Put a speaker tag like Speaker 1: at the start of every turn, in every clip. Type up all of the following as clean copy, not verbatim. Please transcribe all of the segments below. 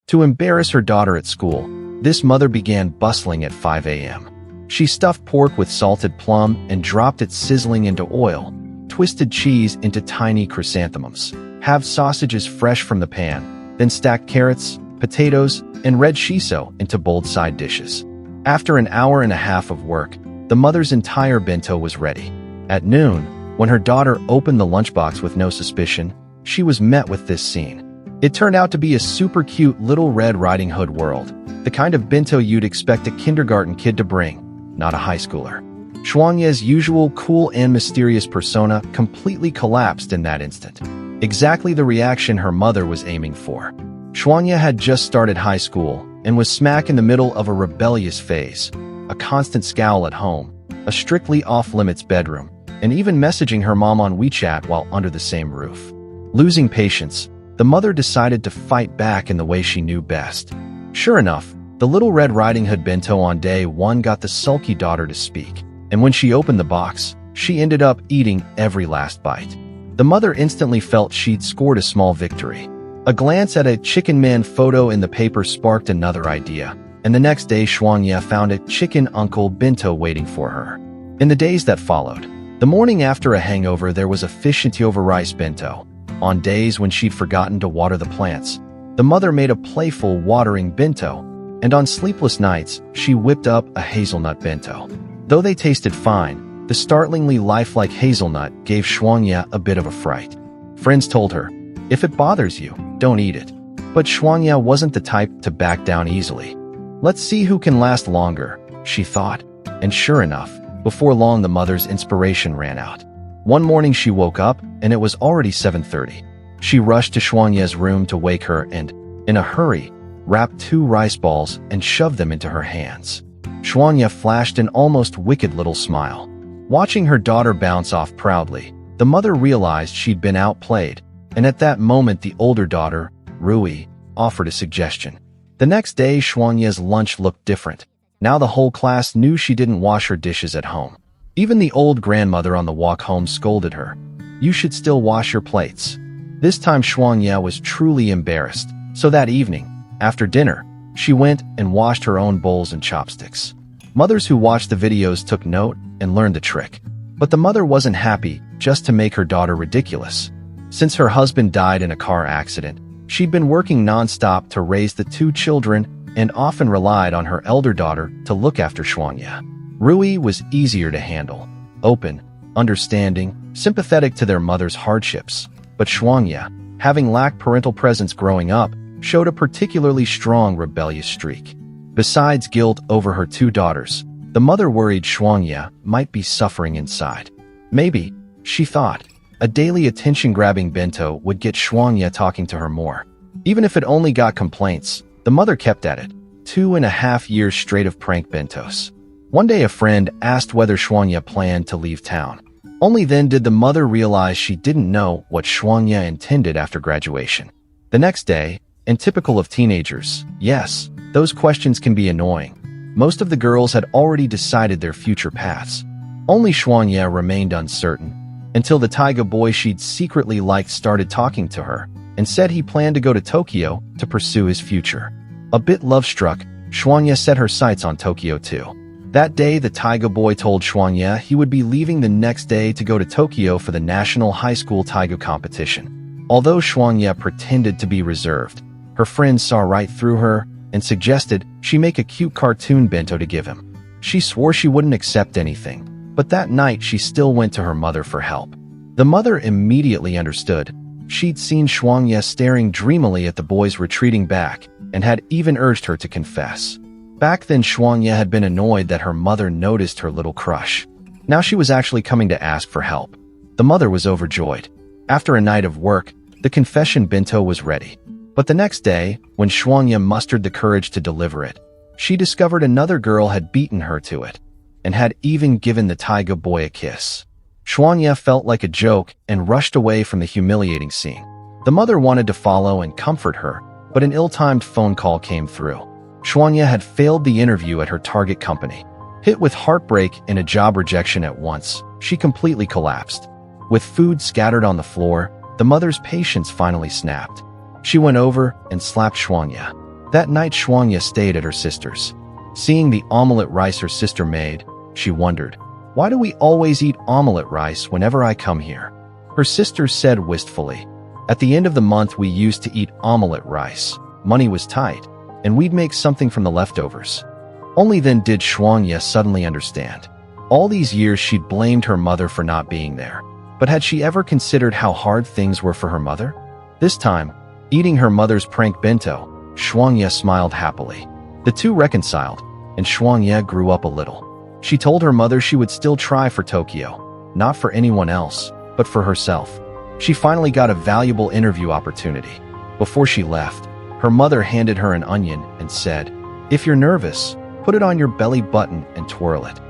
Speaker 1: To embarrass her daughter at school, this mother began bustling at 5 a.m. She stuffed pork with salted plum and dropped it sizzling into oil, twisted cheese into tiny chrysanthemums, halved sausages fresh from the pan, then stacked carrots, potatoes, and red shiso into bold side dishes. After an hour and a half of work, the mother's entire bento was ready. At noon, when her daughter opened the lunchbox with no suspicion, she was met with this scene. It turned out to be a super cute Little Red Riding Hood world, the kind of bento you'd expect a kindergarten kid to bring, not a high schooler. Shuangye's usual cool and mysterious persona completely collapsed in that instant. Exactly the reaction her mother was aiming for. Shuangye had just started high school and was smack in the middle of a rebellious phase, a constant scowl at home, a strictly off-limits bedroom, and even messaging her mom on WeChat while under the same roof. Losing patience, the mother decided to fight back in the way she knew best. Sure enough, the Little Red Riding Hood bento on day one got the sulky daughter to speak, and when she opened the box, she ended up eating every last bite. The mother instantly felt she'd scored a small victory. A glance at a chicken man photo in the paper sparked another idea, and the next day Shuangye found a chicken uncle bento waiting for her. In the days that followed, the morning after a hangover, there was a fish and over rice bento. On days when she'd forgotten to water the plants, the mother made a playful watering bento, and on sleepless nights, she whipped up a hazelnut bento. Though they tasted fine, the startlingly lifelike hazelnut gave Shuangye a bit of a fright. Friends told her, "If it bothers you, don't eat it." But Shuangye wasn't the type to back down easily. "Let's see who can last longer," she thought. And sure enough, before long the mother's inspiration ran out. One morning she woke up, and it was already 7:30. She rushed to Shuangye's room to wake her and, in a hurry, wrapped 2 rice balls and shoved them into her hands. Shuangye flashed an almost wicked little smile. Watching her daughter bounce off proudly, the mother realized she'd been outplayed, and at that moment the older daughter, Rui, offered a suggestion. The next day Shuangye's lunch looked different. Now the whole class knew she didn't wash her dishes at home. Even the old grandmother on the walk home scolded her. "You should still wash your plates." This time Shuangye was truly embarrassed, so that evening, after dinner, she went and washed her own bowls and chopsticks. Mothers who watched the videos took note and learned the trick. But the mother wasn't happy just to make her daughter ridiculous. Since her husband died in a car accident, she'd been working non-stop to raise the 2 children and often relied on her elder daughter to look after Shuangye. Rui was easier to handle, open, understanding, sympathetic to their mother's hardships. But Shuangye, having lacked parental presence growing up, showed a particularly strong rebellious streak. Besides guilt over her 2 daughters, the mother worried Shuangye might be suffering inside. Maybe, she thought, a daily attention-grabbing bento would get Shuangye talking to her more. Even if it only got complaints, the mother kept at it. 2.5 years straight of prank bentos. One day a friend asked whether Shuangye planned to leave town. Only then did the mother realize she didn't know what Shuangye intended after graduation. The next day, and typical of teenagers, yes, those questions can be annoying. Most of the girls had already decided their future paths. Only Shuangye remained uncertain, until the taiga boy she'd secretly liked started talking to her, and said he planned to go to Tokyo to pursue his future. A bit love-struck, Shuangye set her sights on Tokyo too. That day, the taiga boy told Shuangye he would be leaving the next day to go to Tokyo for the National High School Taiga competition. Although Shuangye pretended to be reserved, her friends saw right through her and suggested she make a cute cartoon bento to give him. She swore she wouldn't accept anything, but that night she still went to her mother for help. The mother immediately understood. She'd seen Shuangye staring dreamily at the boys retreating back and had even urged her to confess. Back then Shuangye had been annoyed that her mother noticed her little crush. Now she was actually coming to ask for help. The mother was overjoyed. After a night of work, the confession bento was ready. But the next day, when Shuangye mustered the courage to deliver it, she discovered another girl had beaten her to it, and had even given the taiga boy a kiss. Shuangye felt like a joke and rushed away from the humiliating scene. The mother wanted to follow and comfort her, but an ill-timed phone call came through. Shuangye had failed the interview at her target company. Hit with heartbreak and a job rejection at once, she completely collapsed. With food scattered on the floor, the mother's patience finally snapped. She went over and slapped Shuangye. That night Shuangya stayed at her sister's. Seeing the omelette rice her sister made, she wondered, "Why do we always eat omelette rice whenever I come here?" Her sister said wistfully, "At the end of the month we used to eat omelette rice. Money was tight, and we'd make something from the leftovers." Only then did Shuangya suddenly understand. All these years she'd blamed her mother for not being there. But had she ever considered how hard things were for her mother? This time, eating her mother's prank bento, Shuangya smiled happily. The two reconciled, and Shuangya grew up a little. She told her mother she would still try for Tokyo, not for anyone else, but for herself. She finally got a valuable interview opportunity. Before she left, her mother handed her an onion and said, "If you're nervous, put it on your belly button and twirl it."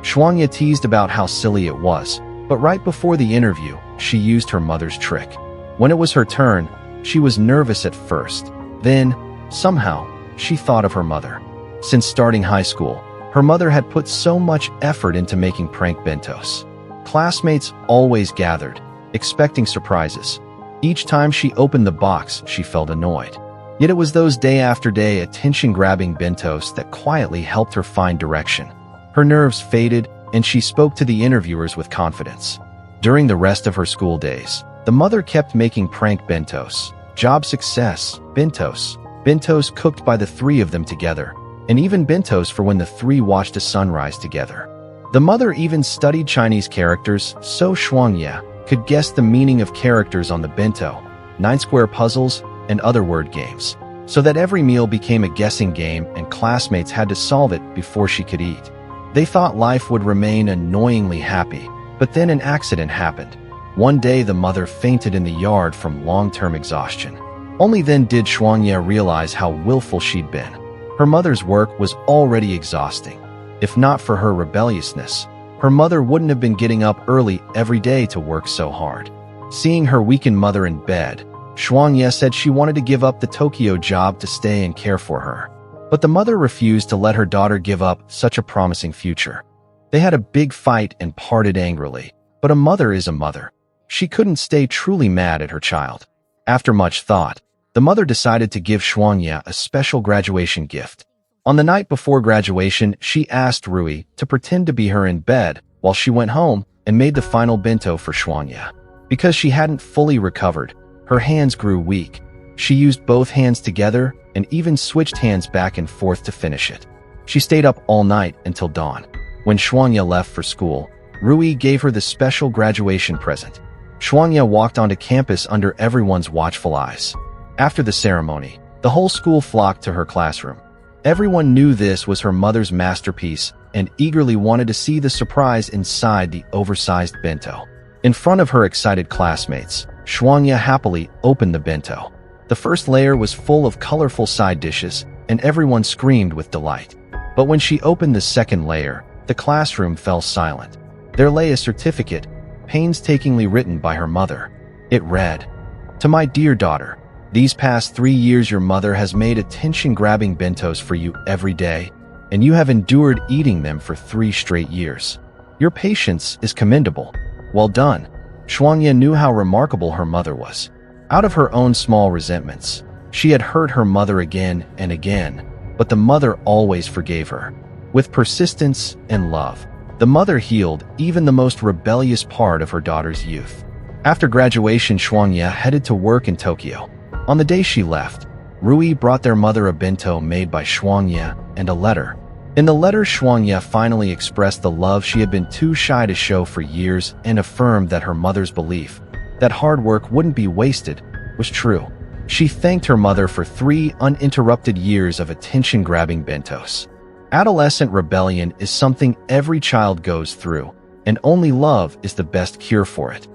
Speaker 1: Shuangya teased about how silly it was, but right before the interview, she used her mother's trick. When it was her turn, she was nervous at first. Then, somehow, she thought of her mother. Since starting high school, her mother had put so much effort into making prank bentos. Classmates always gathered, expecting surprises. Each time she opened the box, she felt annoyed. Yet it was those day after day attention-grabbing bentos that quietly helped her find direction. Her nerves faded, and she spoke to the interviewers with confidence. During the rest of her school days, the mother kept making prank bentos. Job success, bentos. Bentos cooked by the three of them together, and even bentos for when the three watched a sunrise together. The mother even studied Chinese characters so Shuangya could guess the meaning of characters on the bento, 9-square puzzles, and other word games, so that every meal became a guessing game and classmates had to solve it before she could eat. They thought life would remain annoyingly happy, but then an accident happened. One day the mother fainted in the yard from long-term exhaustion. Only then did Shuangya realize how willful she'd been. Her mother's work was already exhausting. If not for her rebelliousness, her mother wouldn't have been getting up early every day to work so hard. Seeing her weakened mother in bed, Shuangya said she wanted to give up the Tokyo job to stay and care for her. But the mother refused to let her daughter give up such a promising future. They had a big fight and parted angrily, but a mother is a mother. She couldn't stay truly mad at her child. After much thought, the mother decided to give Shuangya a special graduation gift. On the night before graduation, she asked Rui to pretend to be her in bed while she went home and made the final bento for Shuangya. Because she hadn't fully recovered, her hands grew weak. She used both hands together and even switched hands back and forth to finish it. She stayed up all night until dawn. When Shuangya left for school, Rui gave her the special graduation present. Shuangya walked onto campus under everyone's watchful eyes. After the ceremony, the whole school flocked to her classroom. Everyone knew this was her mother's masterpiece and eagerly wanted to see the surprise inside the oversized bento. In front of her excited classmates, Shuangya happily opened the bento. The first layer was full of colorful side dishes, and everyone screamed with delight. But when she opened the second layer, the classroom fell silent. There lay a certificate, painstakingly written by her mother. It read, "To my dear daughter, these past 3 years your mother has made attention-grabbing bentos for you every day, and you have endured eating them for 3 straight years. Your patience is commendable. Well done." Shuangya knew how remarkable her mother was. Out of her own small resentments, she had hurt her mother again and again, but the mother always forgave her. With persistence and love, the mother healed even the most rebellious part of her daughter's youth. After graduation, Shuangya headed to work in Tokyo. On the day she left, Rui brought their mother a bento made by Shuangya and a letter. In the letter, Shuangya finally expressed the love she had been too shy to show for years and affirmed that her mother's belief that hard work wouldn't be wasted was true. She thanked her mother for 3 uninterrupted years of attention-grabbing bentos. Adolescent rebellion is something every child goes through, and only love is the best cure for it.